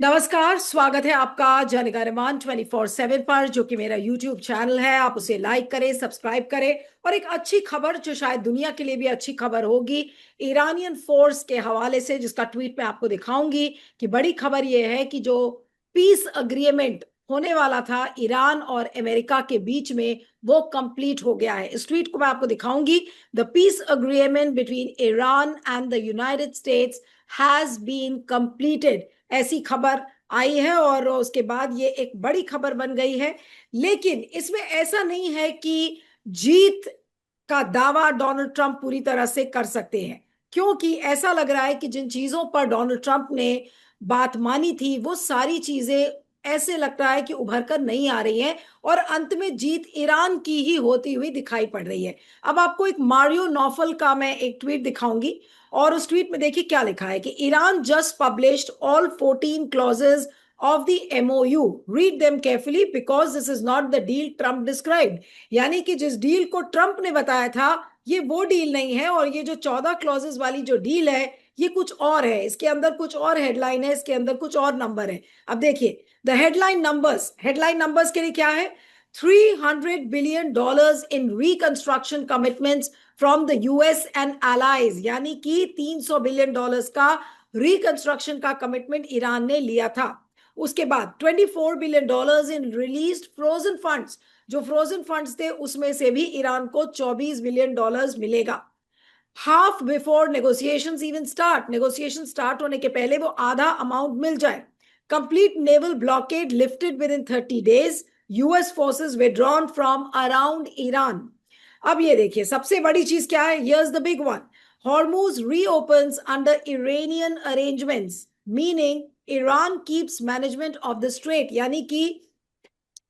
नमस्कार, स्वागत है आपका जनगणमान 24/7 पर, जो कि मेरा यूट्यूब चैनल है। आप उसे लाइक करें, सब्सक्राइब करें। और एक अच्छी खबर, जो शायद दुनिया के लिए भी अच्छी खबर होगी, ईरानियन फोर्स के हवाले से, जिसका ट्वीट मैं आपको दिखाऊंगी। कि बड़ी खबर यह है कि जो पीस अग्रीमेंट होने वाला था ईरान और अमेरिका के बीच में, वो कंप्लीट हो गया है। इस ट्वीट को मैं आपको दिखाऊंगी। The peace agreement between Iran and the United States has been completed, ऐसी खबर आई है। और उसके बाद ये एक बड़ी खबर बन गई है। लेकिन इसमें ऐसा नहीं है कि जीत का दावा डोनाल्ड ट्रंप पूरी तरह से कर सकते हैं, क्योंकि ऐसा लग रहा है कि जिन चीजों पर डोनाल्ड ट्रंप ने बात मानी थी, वो सारी चीजें ऐसे लग रहा है कि उभर कर नहीं आ रही हैं। और अंत में जीत ईरान की ही होती हुई दिखाई पड़ रही है। अब आपको एक मारियो नौफल का मैं एक ट्वीट दिखाऊंगी। और उस ट्वीट में देखिए क्या लिखा है कि Iran just published all 14 clauses of the MOU, read them carefully because this is not the deal Trump described. यानी कि जिस डील को ट्रंप ने बताया था, ये वो डील नहीं है। और ये जो 14 क्लॉजेज वाली जो डील है, ये कुछ और है। इसके अंदर कुछ और हेडलाइन है, इसके अंदर कुछ और नंबर है। अब देखिए द हेडलाइन नंबर्स के लिए क्या है। $300 billion in reconstruction commitments from the US and allies, यानी कि $300 बिलियन का रिकंस्ट्रक्शन का कमिटमेंट ईरान ने लिया था। उसके बाद $24 billion in released frozen funds. जो फ्रोजन फंड्स थे, उसमें से भी ईरान को $24 बिलियन मिलेगा। Half before negotiations even start, negotiation start होने के पहले वो आधा अमाउंट मिल जाए। Complete naval blockade lifted within 30 days, US forces withdrawn from around Iran. अब ये देखिए सबसे बड़ी चीज क्या है, here's the big one. Hormuz reopens under Iranian arrangements, meaning Iran keeps management of the straight. यानी कि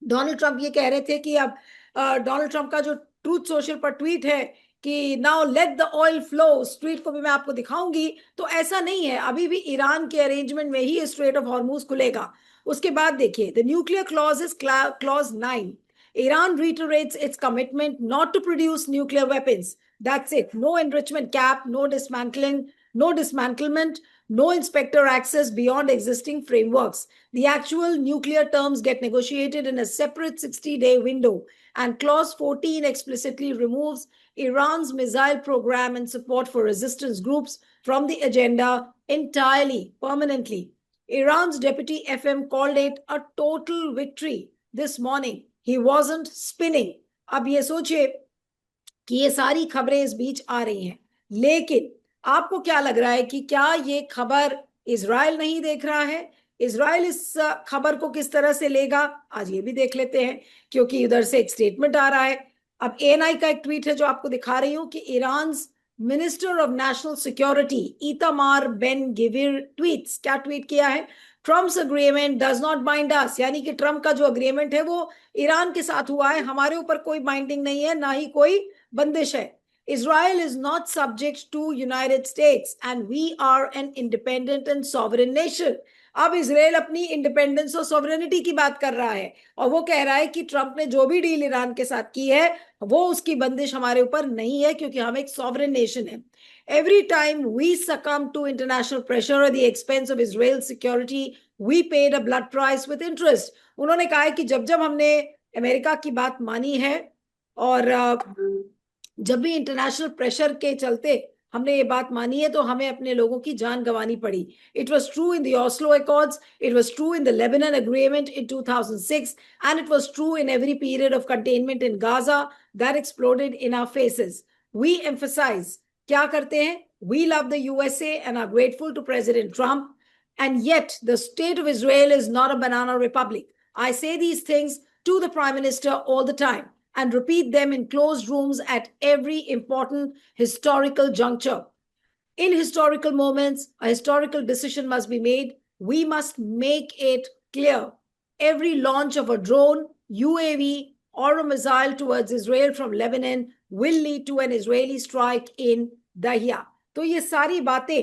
डोनाल्ड ट्रंप ये कह रहे थे कि अब डोनाल्ड ट्रंप का जो ट्रूथ सोशल पर ट्वीट है कि now let the oil flow, उस ट्वीट को भी मैं आपको दिखाऊंगी। तो ऐसा नहीं है, अभी भी ईरान के अरेंजमेंट में ही स्ट्रेट ऑफ हॉर्मूज खुलेगा। उसके बाद देखिए the nuclear clause is clause 9। Iran reiterates its commitment not to produce nuclear weapons. That's it. No enrichment cap, no dismantling, no dismantlement, no inspector access beyond existing frameworks. The actual nuclear terms get negotiated in a separate 60-day window. And Clause 14 explicitly removes Iran's missile program and support for resistance groups from the agenda entirely, permanently. Iran's deputy FM called it a total victory this morning. He wasn't spinning. अब ये सोचिए कि ये सारी खबरें इस बीच आ रही हैं, लेकिन आपको क्या लग रहा है कि क्या ये खबर इजराइल नहीं देख रहा है? इजराइल इस खबर को किस तरह से लेगा, आज ये भी देख लेते हैं। क्योंकि उधर से एक स्टेटमेंट आ रहा है। अब एएनआई का एक ट्वीट है जो आपको दिखा रही हूं कि Iran minister of national security Itamar Ben Gvir tweets, क्या ट्वीट किया है। Trump's agreement does not bind us, यानी कि ट्रम्प का जो अग्रीमेंट है वो ईरान के साथ हुआ है, हमारे ऊपर कोई बाइंडिंग नहीं है, ना ही कोई बंदिश है। Israel is not subject to United States and we are an independent and sovereign nation. अब इसराइल अपनी इंडिपेंडेंस और सॉवरेनिटी की बात कर रहा है, और वो कह रहा है कि ट्रंप ने जो भी डील ईरान के साथ की है, वो उसकी बंदिश हमारे ऊपर नहीं है, क्योंकि हम एक सॉवरेन नेशन है। Every time we succumb to international pressure at the expense of Israel's security, we paid a blood price with interest. उन्होंने कहा है कि जब जब हमने अमेरिका की बात मानी है, और जब भी इंटरनेशनल प्रेशर के चलते हमने ये बात मानी है, तो हमें अपने लोगों की जान गंवानी पड़ी। It was true in the Oslo accords, it was true in the Lebanon agreement in 2006, and it was true in every period of containment in Gaza that exploded in our faces. We emphasize, क्या करते हैं, we love the USA and are grateful to president Trump, and yet the state of Israel is not a banana republic. I say these things to the prime minister all the time and repeat them in closed rooms at every important historical juncture. In historical moments, a historical decision must be made. We must make it clear. Every launch of a drone, UAV, or a missile towards Israel from Lebanon will lead to an Israeli strike in Dahia. तो ये सारी बातें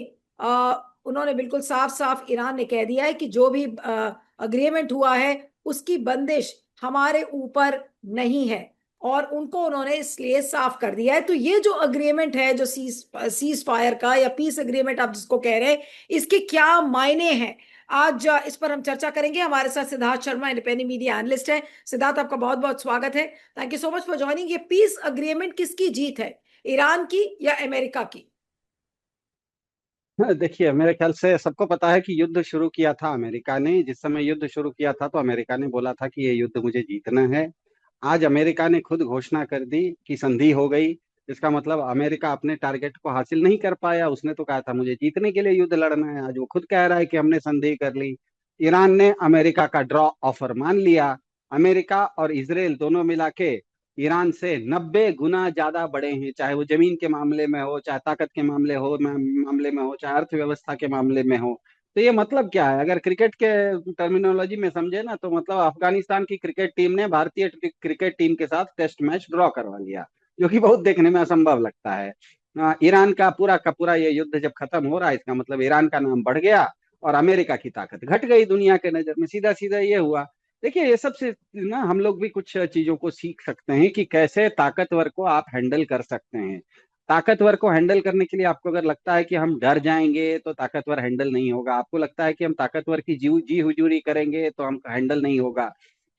उन्होंने बिल्कुल साफ साफ Iran ने कह दिया है कि जो भी अग्रीमेंट हुआ है, उसकी बंदिश हमारे ऊपर नहीं है, और उनको उन्होंने इसलिए साफ कर दिया है। तो ये जो अग्रीमेंट है, जो सीज फायर का या पीस अग्रीमेंट आप जिसको कह रहे हैं, इसके क्या मायने हैं? आज इस पर हम चर्चा करेंगे। हमारे साथ Siddharth Sharma, independent media analyst है। सिद्धार्थ, आपका बहुत बहुत स्वागत है। Thank you so much for joining. ये पीस अग्रीमेंट किसकी जीत है, ईरान की या अमेरिका की? देखिए, मेरे ख्याल से सबको पता है कि युद्ध शुरू किया था अमेरिका ने। जिस समय युद्ध शुरू किया था तो अमेरिका ने बोला था कि ये युद्ध मुझे जीतना है। आज अमेरिका ने खुद घोषणा कर दी कि संधि हो गई। इसका मतलब अमेरिका अपने टारगेट को हासिल नहीं कर पाया। उसने तो कहा था मुझे जीतने के लिए युद्ध लड़ना है, आज वो खुद कह रहा है कि हमने संधि कर ली। ईरान ने अमेरिका का ड्रॉ ऑफर मान लिया। अमेरिका और इसराइल दोनों मिला के ईरान से 90 गुना ज्यादा बड़े हैं, चाहे वो जमीन के मामले में हो, चाहे ताकत के मामले में हो, चाहे अर्थव्यवस्था के मामले में हो। तो ये मतलब क्या है, अगर क्रिकेट के टर्मिनोलॉजी में समझे ना, तो मतलब अफगानिस्तान की क्रिकेट टीम ने भारतीय क्रिकेट टीम के साथ टेस्ट मैच ड्रॉ करवा लिया, जो कि बहुत देखने में असंभव लगता है। ईरान का पूरा ये युद्ध जब खत्म हो रहा है, इसका मतलब ईरान का नाम बढ़ गया और अमेरिका की ताकत घट गई दुनिया के नजर में। सीधा सीधा ये हुआ। देखिए, ये सब से ना हम लोग भी कुछ चीजों को सीख सकते हैं कि कैसे ताकतवर को आप हैंडल कर सकते हैं। ताकतवर को हैंडल करने के लिए आपको अगर लगता है कि हम डर जाएंगे तो ताकतवर हैंडल नहीं होगा, आपको लगता है कि हम ताकतवर की जी हुजूरी करेंगे तो हम हैंडल नहीं होगा।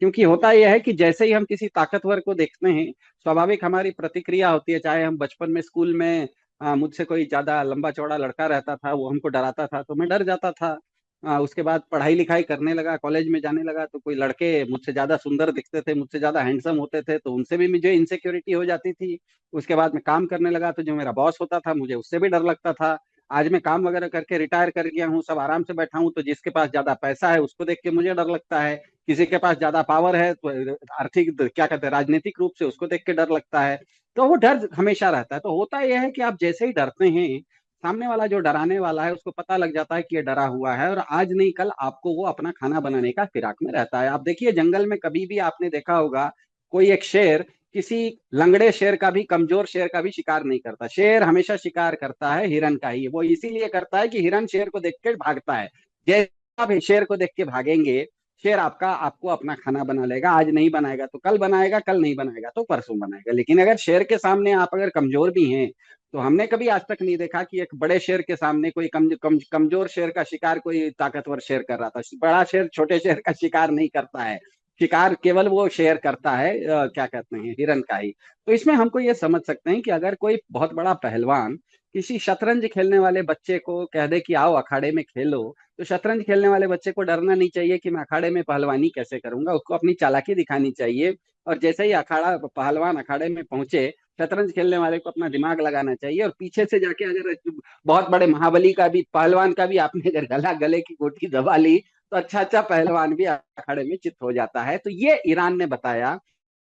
क्योंकि होता यह है कि जैसे ही हम किसी ताकतवर को देखते हैं, स्वाभाविक हमारी प्रतिक्रिया होती है। चाहे हम बचपन में स्कूल में मुझसे कोई ज्यादा लंबा चौड़ा लड़का रहता था, वो हमको डराता था तो मैं डर जाता था। उसके बाद पढ़ाई लिखाई करने लगा, कॉलेज में जाने लगा, तो कोई लड़के मुझसे ज्यादा सुंदर दिखते थे, मुझसे ज्यादा हैंडसम होते थे, तो उनसे भी मुझे इनसिक्योरिटी हो जाती थी। उसके बाद मैं काम करने लगा तो जो मेरा बॉस होता था मुझे उससे भी डर लगता था। आज मैं काम वगैरह करके रिटायर कर गया हूँ, सब आराम से बैठा हूँ, तो जिसके पास ज्यादा पैसा है उसको देख के मुझे डर लगता है। किसी के पास ज्यादा पावर है तो आर्थिक क्या कहते हैं, राजनीतिक रूप से, उसको देख के डर लगता है। तो वो डर हमेशा रहता है। तो होता यह है कि आप जैसे ही डरते हैं, सामने वाला जो डराने वाला है उसको पता लग जाता है कि ये डरा हुआ है, और आज नहीं कल आपको वो अपना खाना बनाने का फिराक में रहता है। आप देखिए, जंगल में कभी भी आपने देखा होगा, कोई एक शेर किसी लंगड़े शेर का भी, कमजोर शेर का भी शिकार नहीं करता। शेर हमेशा शिकार करता है हिरन का ही। वो इसीलिए करता है कि हिरन शेर को देख के भागता है। जैसे आप शेर को देख के भागेंगे, शेर आपको अपना खाना बना लेगा। आज नहीं बनाएगा तो कल बनाएगा, कल नहीं बनाएगा तो परसों बनाएगा। लेकिन अगर शेर के सामने आप अगर कमजोर भी हैं, तो हमने कभी आज तक नहीं देखा कि एक बड़े शेर के सामने कोई कमजोर शेर का शिकार कोई ताकतवर शेर कर रहा था। बड़ा शेर छोटे शेर का शिकार नहीं करता है। शिकार केवल वो शेर करता है, क्या कहते हैं, हिरन का ही। तो इसमें हमको ये समझ सकते हैं कि अगर कोई बहुत बड़ा पहलवान किसी शतरंज खेलने वाले बच्चे को कह दे कि आओ अखाड़े में खेलो, तो शतरंज खेलने वाले बच्चे को डरना नहीं चाहिए कि मैं अखाड़े में पहलवानी कैसे करूंगा। उसको अपनी चालाकी दिखानी चाहिए। और जैसे ही अखाड़ा पहलवान अखाड़े में पहुंचे, शतरंज खेलने वाले को अपना दिमाग लगाना चाहिए। और पीछे से जाके अगर बहुत बड़े महाबली का भी, पहलवान का भी आपने अगर गले की गोटी दबा ली, तो अच्छा अच्छा पहलवान भी अखाड़े में चित हो जाता है। तो ये ईरान ने बताया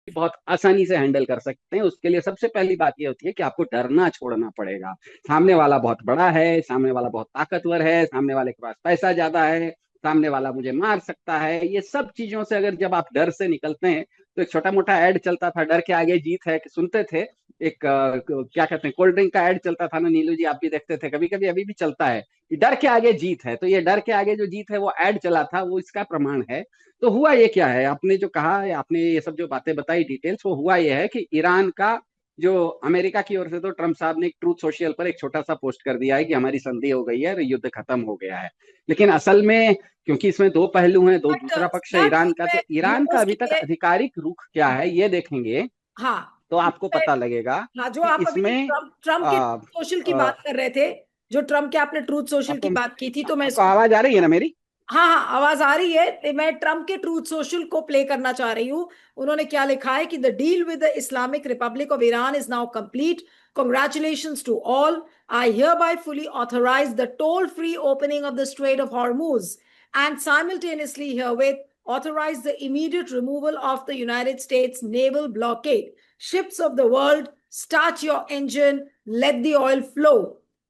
कि बहुत आसानी से हैंडल कर सकते हैं। उसके लिए सबसे पहली बात ये होती है कि आपको डरना छोड़ना पड़ेगा। सामने वाला बहुत बड़ा है, सामने वाला बहुत ताकतवर है, सामने वाले के पास पैसा ज्यादा है, सामने वाला मुझे मार सकता है, ये सब चीजों से अगर जब आप डर से निकलते हैं, तो एक छोटा मोटा ऐड चलता था, डर के आगे जीत है, कि सुनते थे। एक क्या कहते हैं, कोल्ड ड्रिंक का ऐड चलता था ना नीलू जी, आप भी देखते थे कभी कभी, अभी भी चलता है कि डर के आगे जीत है। तो ये डर के आगे जो जीत है वो ऐड चला था, वो इसका प्रमाण है। तो हुआ ये क्या है, आपने जो कहा, आपने ये सब जो बातें बताई डिटेल्स, वो हुआ ये है कि ईरान का जो, अमेरिका की ओर से तो ट्रम्प साहब ने एक ट्रूथ सोशल पर एक छोटा सा पोस्ट कर दिया है कि हमारी संधि हो गई है और युद्ध खत्म हो गया है। लेकिन असल में, क्योंकि इसमें दो पहलू हैं, दो बट दूसरा पक्ष है ईरान का, इसमें तो ईरान का यूएस अभी तक के, आधिकारिक रुख क्या है ये देखेंगे हाँ, तो आपको पता लगेगा हाँ, जो कि आप अभी इसमें ट्रम्प के आ, सोशल की आ, बात कर रहे थे, जो ट्रम्प के आपने ट्रूथ सोशल की आपको बात की थी, तो मैं आपको इसको, आवाज आ रही है ना मेरी? हाँ हाँ, आवाज आ रही है, तो मैं ट्रम्प के ट्रूथ सोशल को प्ले करना चाह रही हूँ। उन्होंने क्या लिखा है कि the deal with the Islamic Republic of Iran is now complete. Congratulations to all. I hereby fully authorize the toll-free opening of the Strait of Hormuz and simultaneously herewith authorize the immediate removal of the United States naval blockade. Ships of the world, start your engine, let the oil flow.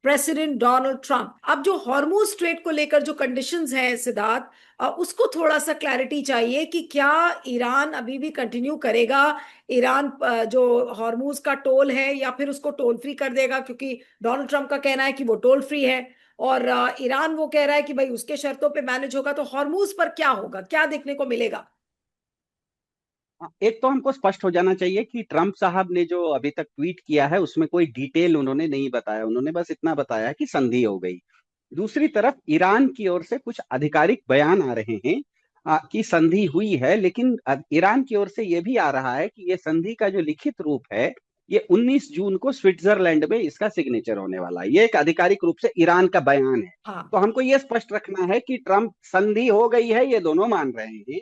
President Donald Trump. अब जो Hormuz strait को लेकर जो conditions हैं सिद्धार्थ, उसको थोड़ा सा clarity चाहिए कि क्या ईरान अभी भी कंटिन्यू करेगा, ईरान जो हॉर्मूज का टोल है, या फिर उसको टोल फ्री कर देगा, क्योंकि डोनाल्ड ट्रंप का कहना है कि वो टोल फ्री है, और ईरान वो कह रहा है कि भाई उसके शर्तों पे मैनेज होगा। तो हॉर्मूज पर क्या होगा, क्या देखने को मिलेगा? एक तो हमको स्पष्ट हो जाना चाहिए कि ट्रम्प साहब ने जो अभी तक ट्वीट किया है उसमें कोई डिटेल उन्होंने नहीं बताया। उन्होंने बस इतना बताया कि संधि हो गई। दूसरी तरफ ईरान की ओर से कुछ आधिकारिक बयान आ रहे हैं कि संधि हुई है, लेकिन ईरान की ओर से यह भी आ रहा है कि यह संधि का जो लिखित रूप है, ये 19 जून को स्विट्जरलैंड में इसका सिग्नेचर होने वाला है। ये एक आधिकारिक रूप से ईरान का बयान है। हाँ। तो हमको ये स्पष्ट रखना है कि ट्रंप संधि हो गई है, ये दोनों मान रहे हैं।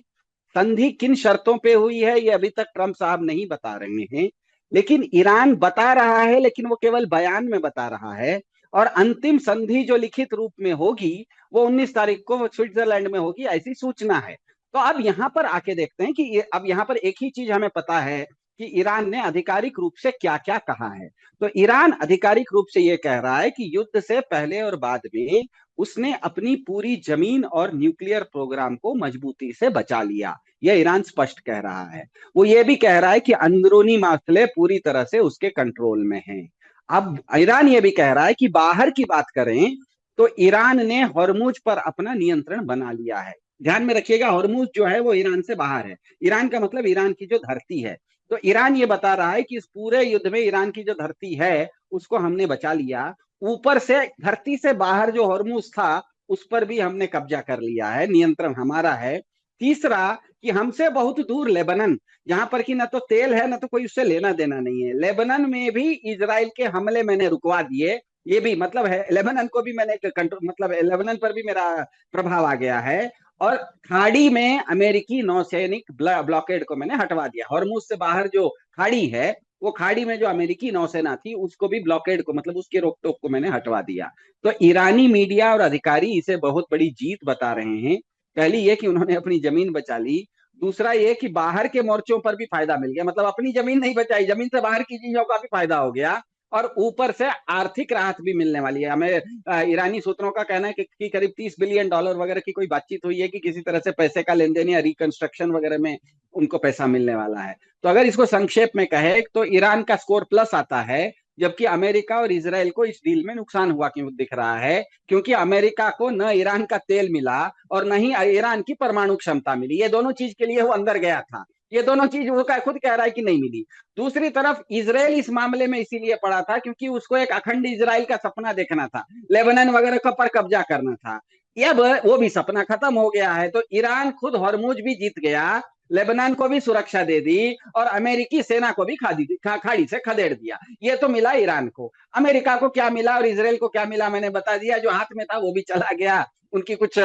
संधि किन शर्तों पे हुई है ये अभी तक ट्रंप साहब नहीं बता रहे हैं, लेकिन ईरान बता रहा है, लेकिन वो केवल बयान में बता रहा है। और अंतिम संधि जो लिखित रूप में होगी वो 19 तारीख को स्विट्जरलैंड में होगी, ऐसी सूचना है। तो अब यहां पर आके देखते हैं कि अब यहां पर एक ही चीज हमें पता है कि ईरान ने आधिकारिक रूप से क्या क्या कहा है। तो ईरान आधिकारिक रूप से यह कह रहा है कि युद्ध से पहले और बाद में उसने अपनी पूरी जमीन और न्यूक्लियर प्रोग्राम को मजबूती से बचा लिया। यह ईरान स्पष्ट कह रहा है। वो ये भी कह रहा है कि अंदरूनी मसले पूरी तरह से उसके कंट्रोल में हैं। अब ईरान ये भी कह रहा है कि बाहर की बात करें तो ईरान ने हॉर्मुज पर अपना नियंत्रण बना लिया है। ध्यान में रखिएगा, हॉर्मुज जो है वो ईरान से बाहर है। ईरान का मतलब ईरान की जो धरती है। तो ईरान ये बता रहा है कि इस पूरे युद्ध में ईरान की जो धरती है उसको हमने बचा लिया। ऊपर से धरती से बाहर जो हॉर्मुज था उस पर भी हमने कब्जा कर लिया है, नियंत्रण हमारा है। तीसरा, कि हमसे बहुत दूर लेबनन, जहां पर कि ना तो तेल है ना तो कोई उससे लेना देना नहीं है, लेबनन में भी इजराइल के हमले मैंने रुकवा दिए। ये भी मतलब है, लेबनन को भी मैंने कंट्रोल, मतलब लेबनन पर भी मेरा प्रभाव आ गया है। और खाड़ी में अमेरिकी नौसैनिक ब्लॉकेड को मैंने हटवा दिया। हॉर्मुज से बाहर जो खाड़ी है, वो खाड़ी में जो अमेरिकी नौसेना थी उसको भी ब्लॉकेड को, मतलब उसके रोक टोक को मैंने हटवा दिया। तो ईरानी मीडिया और अधिकारी इसे बहुत बड़ी जीत बता रहे हैं। पहली ये कि उन्होंने अपनी जमीन बचा ली। दूसरा ये कि बाहर के मोर्चों पर भी फायदा मिल गया, मतलब अपनी जमीन नहीं बचाई, जमीन से बाहर की चीजों का भी फायदा हो गया। और ऊपर से आर्थिक राहत भी मिलने वाली है हमें। ईरानी सूत्रों का कहना है कि करीब $30 बिलियन वगैरह की कोई बातचीत हुई है कि किसी तरह से पैसे का लेन देन या रिकंस्ट्रक्शन वगैरह में उनको पैसा मिलने वाला है। तो अगर इसको संक्षेप में कहे तो ईरान का स्कोर प्लस आता है, जबकि अमेरिका और इसराइल को इस डील में नुकसान हुआ क्यों दिख रहा है, क्योंकि अमेरिका को न ईरान का तेल मिला और न ही ईरान की परमाणु क्षमता मिली। ये दोनों चीज के लिए वो अंदर गया था, ये दोनों चीज वो खुद कह रहा है कि नहीं मिली। दूसरी तरफ इसराइल इस मामले में इसीलिए पड़ा था क्योंकि उसको एक अखंड इसराइल का सपना देखना था, लेबनान वगैरह का पर कब्जा करना था। अब वो भी सपना खत्म हो गया है। तो ईरान खुद हॉर्मुज भी जीत गया, लेबनान को भी सुरक्षा दे दी और अमेरिकी सेना को भी खाड़ी से खदेड़ दिया। ये तो मिला ईरान को। अमेरिका को क्या मिला और इसराइल को क्या मिला मैंने बता दिया। जो हाथ में था वो भी चला गया। उनकी कुछ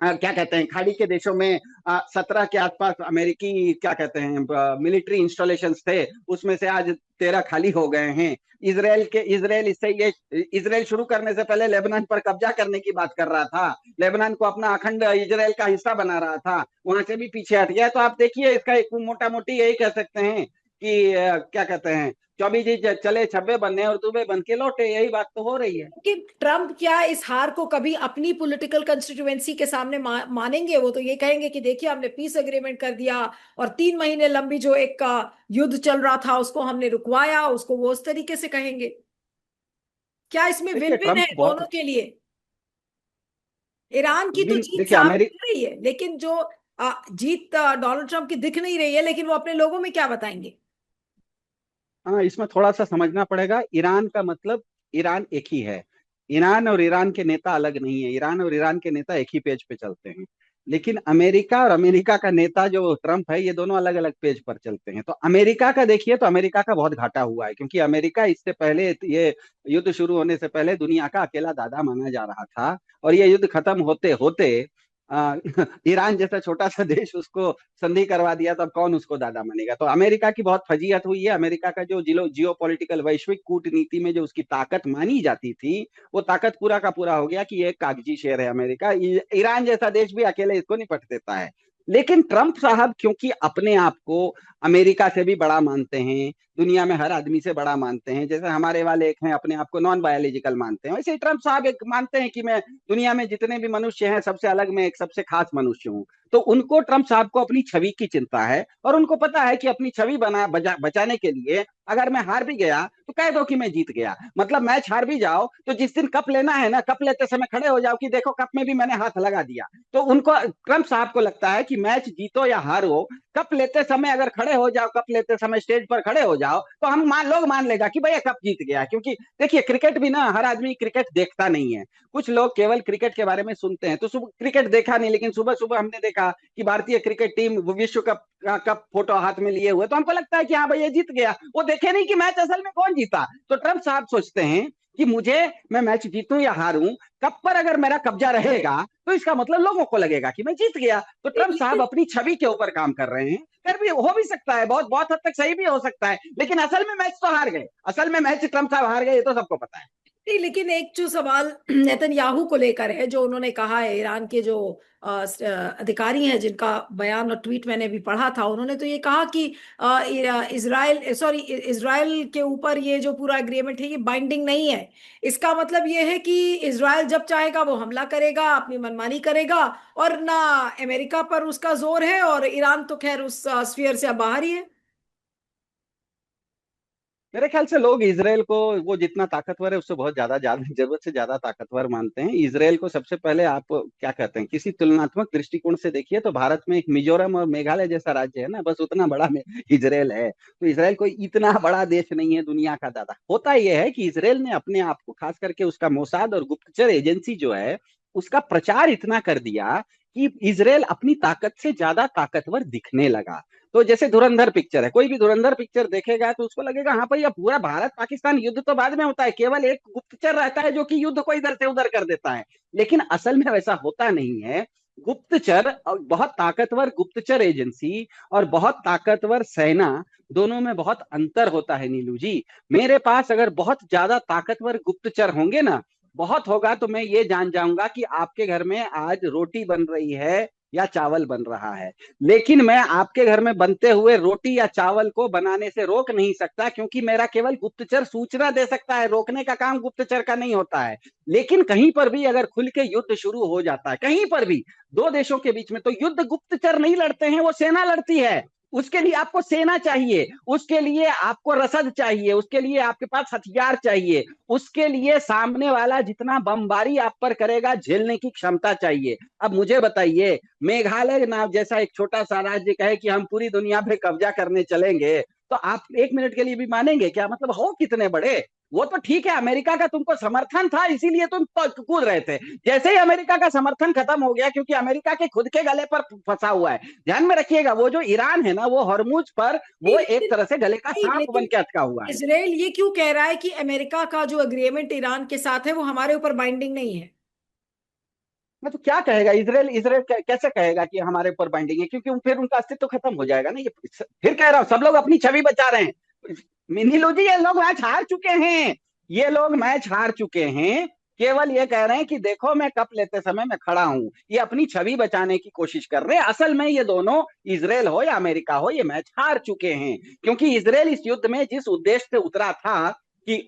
क्या कहते हैं, खाड़ी के देशों में 17 के आसपास अमेरिकी क्या कहते हैं मिलिट्री इंस्टॉलेशन थे, उसमें से आज 13 खाली हो गए हैं। इसराइल इससे ये इसराइल शुरू करने से पहले लेबनान पर कब्जा करने की बात कर रहा था, लेबनान को अपना अखंड इसराइल का हिस्सा बना रहा था, वहां से भी पीछे हट गया। तो आप देखिए, इसका एक मोटा मोटी यही कह सकते हैं कि क्या कहते हैं, 24 जी चले 26 बनने और दुबे बन के लौटे, यही बात तो हो रही है। कि ट्रम्प क्या इस हार को कभी अपनी पॉलिटिकल कंस्टिट्यूएंसी के सामने मानेंगे? वो तो ये कहेंगे कि देखिए हमने पीस एग्रीमेंट कर दिया और 3 महीने लंबी जो एक युद्ध चल रहा था उसको हमने रुकवाया, उसको वो उस तरीके से कहेंगे। क्या इसमें विन देखिए विन ट्रंप है दोनों बहुत के लिए? ईरान की तो जीत देखिए साफ अमेरिका, दिख रही है, लेकिन जो जीत डोनाल्ड ट्रम्प की दिख नहीं रही है, लेकिन वो अपने लोगों में क्या बताएंगे? हाँ इसमें थोड़ा सा समझना पड़ेगा। ईरान का मतलब ईरान एक ही है। ईरान और ईरान के नेता अलग नहीं है। ईरान और ईरान के नेता एक ही पेज पे चलते हैं। लेकिन अमेरिका और अमेरिका का नेता जो ट्रम्प है, ये दोनों अलग अलग पेज पर चलते हैं। तो अमेरिका का देखिए तो अमेरिका का बहुत घाटा हुआ है, क्योंकि अमेरिका इससे पहले, ये युद्ध शुरू होने से पहले दुनिया का अकेला दादा माना जा रहा था। और ये युद्ध खत्म होते होते आ, ईरान जैसा छोटा सा देश उसको संधि करवा दिया, तो अब कौन उसको दादा मानेगा। तो अमेरिका की बहुत फजीहत हुई है। अमेरिका का जो जियो पॉलिटिकल वैश्विक कूटनीति में जो उसकी ताकत मानी जाती थी, वो ताकत पूरा का पूरा हो गया कि ये एक कागजी शेर है अमेरिका। ईरान जैसा देश भी अकेले इसको निपट देता है। लेकिन ट्रंप साहब क्योंकि अपने आप को अमेरिका से भी बड़ा मानते हैं, दुनिया में हर आदमी से बड़ा मानते हैं, जैसे हमारे वाले एक हैं अपने आप को नॉन बायोलॉजिकल मानते हैं, वैसे ही ट्रंप साहब एक मानते हैं कि मैं दुनिया में जितने भी मनुष्य हैं सबसे अलग, मैं एक सबसे खास मनुष्य हूँ। तो उनको, ट्रंप साहब को अपनी छवि की चिंता है और उनको पता है कि अपनी छवि बचाने के लिए अगर मैं हार भी गया तो कह दो कि मैं जीत गया। मतलब मैच हार भी जाओ तो जिस दिन कप लेना है ना, कप लेते समय खड़े हो जाओ कि देखो कप में भी मैंने हाथ लगा दिया। तो उनको, ट्रंप साहब को लगता है कि मैच जीतो या हारो, कप लेते समय अगर खड़े हो जाओ, कप लेते समय स्टेज पर खड़े हो जाओ, तो हम लोग मान लेगा कि भैया कप जीत गया। क्योंकि देखिए क्रिकेट भी ना, हर आदमी क्रिकेट देखता नहीं है। कुछ लोग केवल क्रिकेट के बारे में सुनते हैं। तो सुबह क्रिकेट देखा नहीं, लेकिन सुबह सुबह हमने देखा कि भारतीय क्रिकेट टीम विश्व कप का कप फोटो हाथ में लिए हुए, तो हमको लगता है कि हाँ भैया जीत गया। वो देखे नहीं कि मैच असल में कौन जीता। तो ट्रम्प साहब सोचते हैं कि मुझे, मैं मैच जीतूं या हारूं, कप पर अगर मेरा कब्जा रहेगा तो इसका मतलब लोगों को लगेगा कि मैं जीत गया। तो ट्रम्प साहब लेकिन अपनी छवि के ऊपर काम कर रहे हैं। कर भी हो भी सकता है, बहुत बहुत हद तक सही भी हो सकता है, लेकिन असल में मैच तो हार गए। असल में मैच ट्रम्प साहब हार गए, ये तो सबको पता है। नहीं, लेकिन एक जो सवाल नेतन्याहू को लेकर है, जो उन्होंने कहा है, ईरान के जो अधिकारी हैं जिनका बयान और ट्वीट मैंने भी पढ़ा था, उन्होंने तो ये कहा कि इजराइल के ऊपर ये जो पूरा एग्रीमेंट है ये बाइंडिंग नहीं है। इसका मतलब ये है कि इजराइल जब चाहेगा वो हमला करेगा, अपनी मनमानी करेगा, और ना अमेरिका पर उसका जोर है, और ईरान तो खैर उस स्फीयर से अब बाहर ही है। मेरे ख्याल से लोग इसराइल को, वो जितना ताकतवर है उससे बहुत ज्यादा ज्यादा जरूरत से ज्यादा ताकतवर मानते हैं। इसराइल को सबसे पहले आप क्या कहते हैं, किसी तुलनात्मक दृष्टिकोण से देखिए तो भारत में एक मिजोरम और मेघालय जैसा राज्य है ना, बस उतना बड़ा में इसराइल है। तो इसराइल कोई इतना बड़ा देश नहीं है दुनिया का दादा। होता यह है कि इसराइल ने अपने आप को, खास करके उसका मोसाद और गुप्तचर एजेंसी जो है, उसका प्रचार इतना कर दिया कि इसराइल अपनी ताकत से ज्यादा ताकतवर दिखने लगा। तो जैसे धुरंधर पिक्चर है, कोई भी धुरंधर पिक्चर देखेगा तो उसको लगेगा हाँ भाई, अब पूरा भारत पाकिस्तान युद्ध तो बाद में होता है, केवल एक गुप्तचर रहता है जो कि युद्ध को इधर से उधर कर देता है। लेकिन असल में वैसा होता नहीं है। गुप्तचर और बहुत ताकतवर गुप्तचर एजेंसी और बहुत ताकतवर सेना, दोनों में बहुत अंतर होता है नीलू जी। मेरे पास अगर बहुत ज्यादा ताकतवर गुप्तचर होंगे ना, बहुत होगा, तो मैं ये जान जाऊंगा कि आपके घर में आज रोटी बन रही है या चावल बन रहा है। लेकिन मैं आपके घर में बनते हुए रोटी या चावल को बनाने से रोक नहीं सकता, क्योंकि मेरा केवल गुप्तचर सूचना दे सकता है, रोकने का काम गुप्तचर का नहीं होता है। लेकिन कहीं पर भी अगर खुल के युद्ध शुरू हो जाता है, कहीं पर भी दो देशों के बीच में, तो युद्ध गुप्तचर नहीं लड़ते हैं, वो सेना लड़ती है। उसके लिए आपको सेना चाहिए, उसके लिए आपको रसद चाहिए, उसके लिए आपके पास हथियार चाहिए, उसके लिए सामने वाला जितना बमबारी आप पर करेगा झेलने की क्षमता चाहिए। अब मुझे बताइए, मेघालय नाम जैसा एक छोटा सा राज्य कहे कि हम पूरी दुनिया पे कब्जा करने चलेंगे, तो आप एक मिनट के लिए भी मानेंगे क्या? मतलब हो कितने बड़े। वो तो ठीक है, अमेरिका का तुमको समर्थन था इसीलिए तुम तो कूद रहे थे। जैसे ही अमेरिका का समर्थन खत्म हो गया, क्योंकि अमेरिका के खुद के गले पर फंसा हुआ है। ध्यान में रखिएगा, वो जो ईरान है ना, वो हरमुज पर नहीं, वो एक लेकिन तरह से गले का नहीं, सांप बन लेकिन के अटका हुआ है। इसराइल ये क्यों कह रहा है कि अमेरिका का जो अग्रीमेंट ईरान के साथ है वो हमारे ऊपर बाइंडिंग नहीं है? मैं तो क्या कहेगा इसराइल, कैसे कहेगा कि हमारे ऊपर बाइंडिंग है? क्योंकि फिर उनका अस्तित्व खत्म हो जाएगा ना। ये फिर कह रहा हूं, सब लोग अपनी छवि बचा रहे हैं। नीलू जी, ये लोग मैच हार चुके हैं। ये लोग मैच हार चुके हैं। केवल ये कह रहे हैं कि देखो मैं कप लेते समय मैं खड़ा हूं। ये अपनी छवि बचाने की कोशिश कर रहे हैं। असल में ये दोनों, इसराइल हो या अमेरिका हो, ये मैच हार चुके हैं। क्योंकि इसराइल इस युद्ध में जिस उद्देश्य से उतरा था कि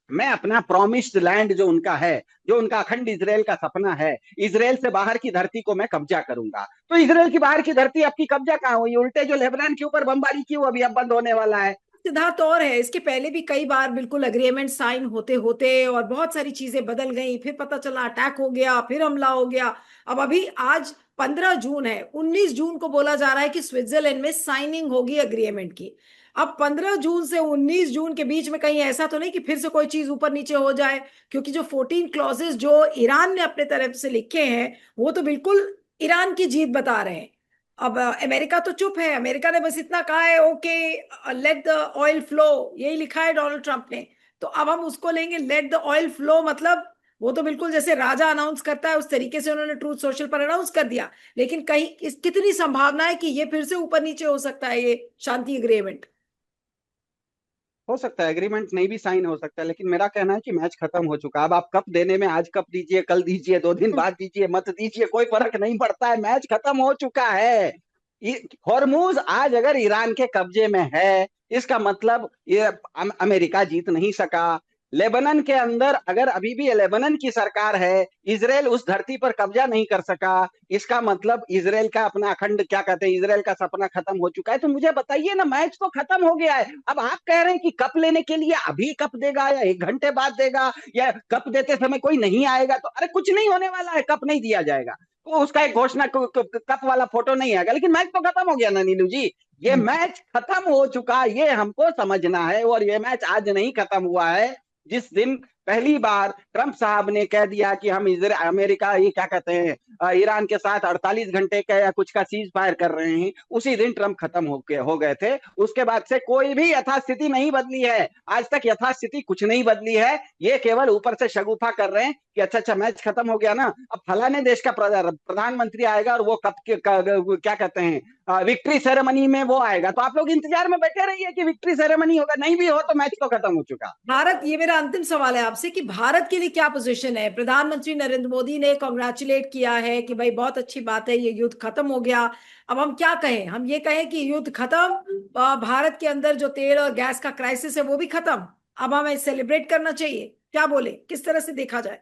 मैं अपना प्रॉमिस्ड लैंड जो उनका है, जो उनका अखंड इसराइल का सपना है, इसराइल से बाहर की धरती को मैं कब्जा करूंगा। तो इसराइल की बाहर की धरती आपकी कब्जा कहाँ हुई? उल्टे जो लेबनान के ऊपर बमबारी की वो अभी अब बंद होने वाला है। सिद्धार्थ, और है इसके पहले भी कई बार बिल्कुल अग्रीमेंट साइन होते होते और बहुत सारी चीजें बदल गई, फिर पता चला अटैक हो गया, फिर हमला हो गया। अब अभी आज 15 जून है, 19 जून को बोला जा रहा है कि स्विट्जरलैंड में साइनिंग होगी अग्रीमेंट की। अब 15 जून से 19 जून के बीच में कहीं ऐसा तो नहीं कि फिर से कोई चीज ऊपर नीचे हो जाए? क्योंकि जो 14 क्लॉजेस जो ईरान ने अपने तरफ से लिखे हैं वो तो बिल्कुल ईरान की जीत बता रहे हैं। अब अमेरिका तो चुप है, अमेरिका ने बस इतना कहा है, okay let the oil flow, यही लिखा है डोनाल्ड ट्रंप ने। तो अब हम उसको लेंगे, लेट द ऑयल फ्लो मतलब वो तो बिल्कुल जैसे राजा अनाउंस करता है उस तरीके से उन्होंने ट्रूथ सोशल पर अनाउंस कर दिया। लेकिन कहीं कितनी संभावना है कि ये फिर से ऊपर नीचे हो सकता है ये शांति एग्रीमेंट? हो सकता है एग्रीमेंट नहीं भी साइन हो सकता है, लेकिन मेरा कहना है कि मैच खत्म हो चुका है। अब आप कप देने में आज कप दीजिए, कल दीजिए, 2 दिन बाद दीजिए, मत दीजिए, कोई फर्क नहीं पड़ता है। मैच खत्म हो चुका है। हॉर्मूज आज अगर ईरान के कब्जे में है, इसका मतलब ये अमेरिका जीत नहीं सका। लेबनान के अंदर अगर अभी भी लेबनान की सरकार है, इसराइल उस धरती पर कब्जा नहीं कर सका, इसका मतलब इसराइल का अपना अखंड, क्या कहते हैं, इसराइल का सपना खत्म हो चुका है। तो मुझे बताइए ना, मैच तो खत्म हो गया है। अब आप कह रहे हैं कि कप लेने के लिए अभी कप देगा या 1 घंटे बाद देगा, या कप देते समय कोई नहीं आएगा, तो अरे कुछ नहीं होने वाला है, कप नहीं दिया जाएगा। तो उसका एक घोषणा कप वाला फोटो नहीं आएगा, लेकिन मैच तो खत्म हो गया ना नीलू जी। ये मैच खत्म हो चुका, ये हमको समझना है। और ये मैच आज नहीं खत्म हुआ है। जिस दिन पहली बार ट्रंप साहब ने कह दिया कि हम अमेरिका, ये क्या कहते हैं, ईरान के साथ 48 घंटे का या कुछ का सीज फायर कर रहे हैं, उसी दिन ट्रंप खत्म हो गए थे। उसके बाद से कोई भी यथास्थिति नहीं बदली है। आज तक यथास्थिति कुछ नहीं बदली है। ये केवल ऊपर से शगुफा कर रहे हैं कि अच्छा अच्छा मैच खत्म हो गया ना, अब फलाने देश का प्रधानमंत्री आएगा और वो कब के क्या कहते हैं, विक्ट्री सेरेमनी में वो आएगा। तो आप लोग इंतजार में बैठे रहिए कि विक्ट्री सेरेमनी होगा, नहीं भी हो तो मैच तो खत्म हो चुका। भारत, ये मेरा अंतिम सवाल है आपसे कि भारत के लिए क्या पोजीशन है? प्रधानमंत्री नरेंद्र मोदी ने कॉन्ग्रेचुलेट किया है कि भाई बहुत अच्छी बात है, ये युद्ध खत्म हो गया। अब हम क्या कहें? हम ये कहें कि युद्ध खत्म, भारत के अंदर जो तेल और गैस का क्राइसिस है वो भी खत्म, अब हमें सेलिब्रेट करना चाहिए? क्या बोले, किस तरह से देखा जाए?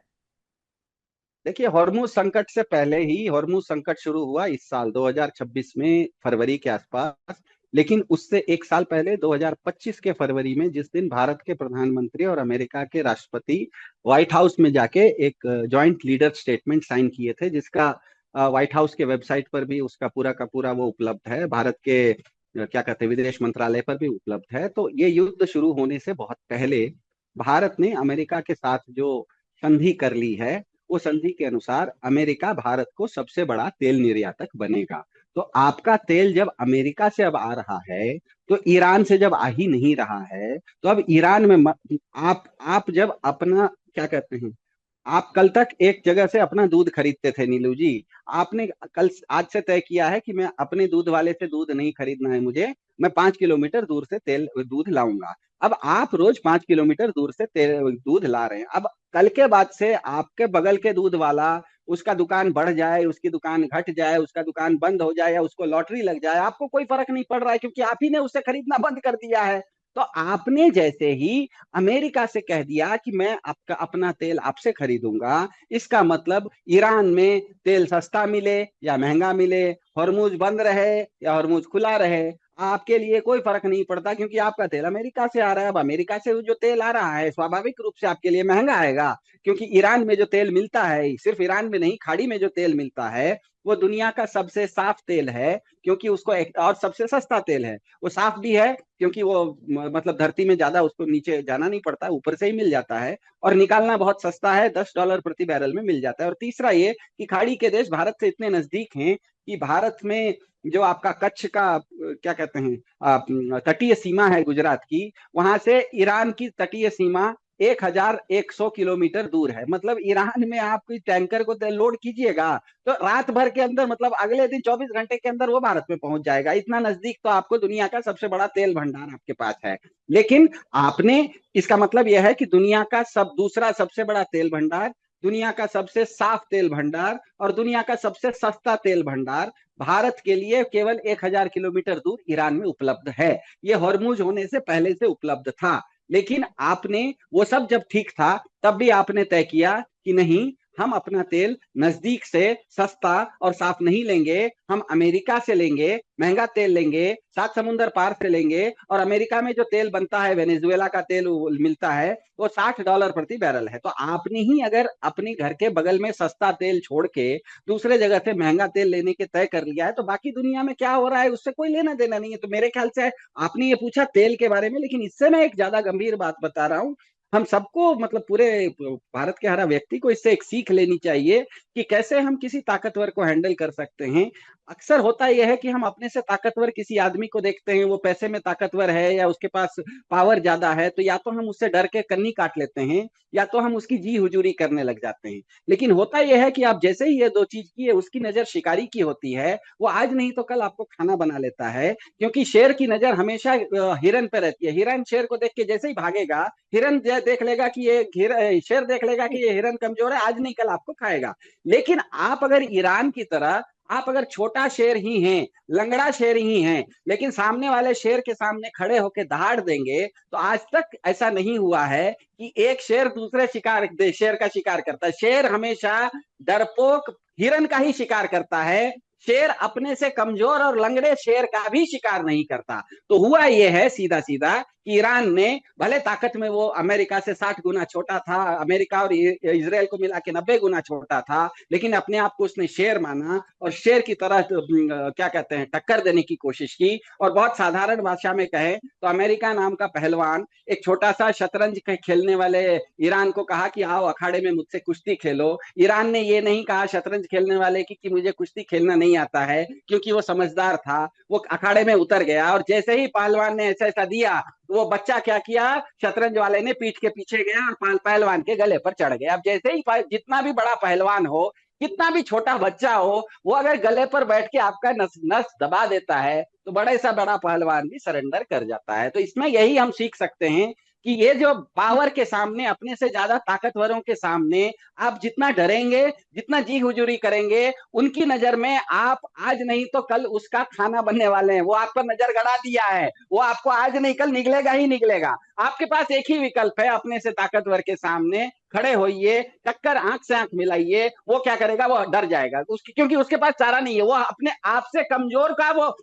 देखिए, हॉर्मुज संकट से पहले ही हॉर्मुज संकट शुरू हुआ इस साल 2026 में फरवरी के आसपास। लेकिन उससे 1 साल पहले 2025 के फरवरी में, जिस दिन भारत के प्रधानमंत्री और अमेरिका के राष्ट्रपति व्हाइट हाउस में जाके एक जॉइंट लीडर स्टेटमेंट साइन किए थे, जिसका व्हाइट हाउस के वेबसाइट पर भी उसका पूरा का पूरा वो उपलब्ध है, भारत के क्या कहते हैं, विदेश मंत्रालय पर भी उपलब्ध है। तो ये युद्ध शुरू होने से बहुत पहले भारत ने अमेरिका के साथ जो संधि कर ली है, वो संधि के अनुसार अमेरिका भारत को सबसे बड़ा तेल निर्यातक बनेगा। तो आपका तेल जब अमेरिका से अब आ रहा है, तो ईरान से जब आ ही नहीं रहा है, तो अब ईरान में आप जब अपना, क्या कहते हैं, आप कल तक एक जगह से अपना दूध खरीदते थे नीलू जी। आपने कल आज से तय किया है कि मैं अपने दूध वाले से दूध नहीं खरीदना है मुझे, मैं 5 किलोमीटर दूर से तेल दूध लाऊंगा। अब आप रोज 5 किलोमीटर दूर से तेल दूध ला रहे हैं। अब कल के बाद से आपके बगल के दूध वाला, उसका दुकान बढ़ जाए, उसकी दुकान घट जाए, उसका दुकान बंद हो जाए, या उसको लॉटरी लग जाए, आपको कोई फर्क नहीं पड़ रहा है, क्योंकि आप ही ने उससे खरीदना बंद कर दिया है। तो आपने जैसे ही अमेरिका से कह दिया कि मैं आपका अपना तेल आपसे खरीदूंगा, इसका मतलब ईरान में तेल सस्ता मिले या महंगा मिले, हॉर्मुज बंद रहे या हॉर्मुज खुला रहे, आपके लिए कोई फर्क नहीं पड़ता, क्योंकि आपका तेल अमेरिका से आ रहा है। अब अमेरिका से जो तेल आ रहा है स्वाभाविक रूप से आपके लिए महंगा आएगा, क्योंकि ईरान में जो तेल मिलता है, सिर्फ ईरान में नहीं, खाड़ी में जो तेल मिलता है, वो दुनिया का सबसे साफ तेल है, क्योंकि उसको और सबसे सस्ता तेल है। वो साफ भी है क्योंकि वो मतलब धरती में ज्यादा उसको नीचे जाना नहीं पड़ता, ऊपर से ही मिल जाता है। और निकालना बहुत सस्ता है, $10 प्रति बैरल में मिल जाता है। और तीसरा ये कि खाड़ी के देश भारत से इतने नजदीक हैं कि भारत में जो आपका कच्छ का क्या कहते हैं, तटीय सीमा है गुजरात की, वहां से ईरान की तटीय सीमा 1100 किलोमीटर दूर है। मतलब ईरान में आप कोई टैंकर को लोड कीजिएगा तो रात भर के अंदर, मतलब अगले दिन 24 घंटे के अंदर वो भारत में पहुंच जाएगा। इतना नजदीक तो आपको दुनिया का सबसे बड़ा तेल भंडार आपके पास है। लेकिन आपने, इसका मतलब यह है कि दुनिया का दूसरा सबसे बड़ा तेल भंडार, दुनिया का सबसे साफ तेल भंडार और दुनिया का सबसे सस्ता तेल भंडार भारत के लिए केवल 1000 किलोमीटर दूर ईरान में उपलब्ध है। ये हॉर्मुज होने से पहले से उपलब्ध था। लेकिन आपने, वो सब जब ठीक था, तब भी आपने तय किया कि नहीं, हम अपना तेल नजदीक से सस्ता और साफ नहीं लेंगे, हम अमेरिका से लेंगे, महंगा तेल लेंगे, 7 समुंदर पार से लेंगे। और अमेरिका में जो तेल बनता है, वेनेजुएला का तेल मिलता है, वो $60 प्रति बैरल है। तो आपने ही अगर अपने घर के बगल में सस्ता तेल छोड़ के दूसरे जगह से महंगा तेल लेने के तय कर लिया है, तो बाकी दुनिया में क्या हो रहा है उससे कोई लेना देना नहीं है। तो मेरे ख्याल से, आपने ये पूछा तेल के बारे में, लेकिन इससे मैं एक ज्यादा गंभीर बात बता रहा हूँ। हम सबको, मतलब पूरे भारत के हर व्यक्ति को इससे एक सीख लेनी चाहिए कि कैसे हम किसी ताकतवर को हैंडल कर सकते हैं। अक्सर होता यह है कि हम अपने से ताकतवर किसी आदमी को देखते हैं, वो पैसे में ताकतवर है या उसके पास पावर ज्यादा है, तो या तो हम उससे डर के कन्नी काट लेते हैं, या तो हम उसकी जी हुजूरी करने लग जाते हैं। लेकिन होता यह है कि आप जैसे ही ये दो चीज की है, उसकी नजर शिकारी की होती है, वो आज नहीं तो कल आपको खाना बना लेता है। क्योंकि शेर की नजर हमेशा हिरन पे रहती है। हिरन शेर को देख के जैसे ही भागेगा, हिरन देख लेगा कि शेर देख लेगा कि ये हिरन कमजोर है, आज नहीं कल आपको खाएगा। लेकिन आप अगर ईरान की तरह आप अगर छोटा शेर ही हैं, लंगड़ा शेर ही हैं, लेकिन सामने वाले शेर के सामने खड़े होकर दहाड़ देंगे, तो आज तक ऐसा नहीं हुआ है कि एक शेर दूसरे शेर का शिकार करता है। शेर हमेशा डरपोक हिरन का ही शिकार करता है। शेर अपने से कमजोर और लंगड़े शेर का भी शिकार नहीं करता। तो हुआ यह है सीधा सीधा कि ईरान ने, भले ताकत में वो अमेरिका से 60 गुना छोटा था, अमेरिका और इजराइल को मिला के 90 गुना छोटा था, लेकिन अपने आप को उसने शेर माना और शेर की तरह क्या कहते हैं, टक्कर देने की कोशिश की। और बहुत साधारण भाषा में कहें तो अमेरिका नाम का पहलवान एक छोटा सा शतरंज खेलने वाले ईरान को कहा कि आओ अखाड़े में मुझसे कुश्ती खेलो। ईरान ने ये नहीं कहा शतरंज खेलने वाले की कि मुझे कुश्ती खेलना नहीं आता है, क्योंकि वो समझदार था। वो अखाड़े में उतर गया और जैसे ही पहलवान ने ऐसा ऐसा दिया, वो बच्चा क्या किया, शतरंज वाले ने पीठ के पीछे गया और पहलवान के गले पर चढ़ गया। अब जैसे ही जितना भी बड़ा पहलवान हो, कितना भी छोटा बच्चा हो, वो अगर गले पर बैठ के आपका नस नस दबा देता है, तो बड़े सा बड़ा पहलवान भी सरेंडर कर जाता है। तो इसमें यही हम सीख सकते हैं कि ये जो पावर के सामने, अपने से ज्यादा ताकतवरों के सामने आप जितना डरेंगे, जितना जी हुजूरी करेंगे, उनकी नजर में आप आज नहीं तो कल उसका खाना बनने वाले हैं। वो आप पर नजर गड़ा दिया है, वो आपको आज नहीं कल निकलेगा ही निकलेगा। आपके पास एक ही विकल्प है, अपने से ताकतवर के सामने खड़े होइए, टक्कर आंख से आंख मिलाइए। वो क्या करेगा, वो डर जाएगा क्योंकि उसके पास चारा नहीं है। वो अपने आप से कमजोर का वो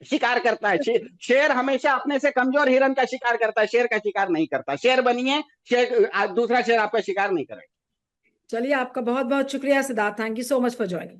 शिकार करता है। शेर हमेशा अपने से कमजोर हिरन का शिकार करता है, शेर का शिकार नहीं करता। शेर बनिए, शेर दूसरा शेर आपका शिकार नहीं करेगा। चलिए, आपका बहुत बहुत शुक्रिया Siddharth, thank you so much for joining.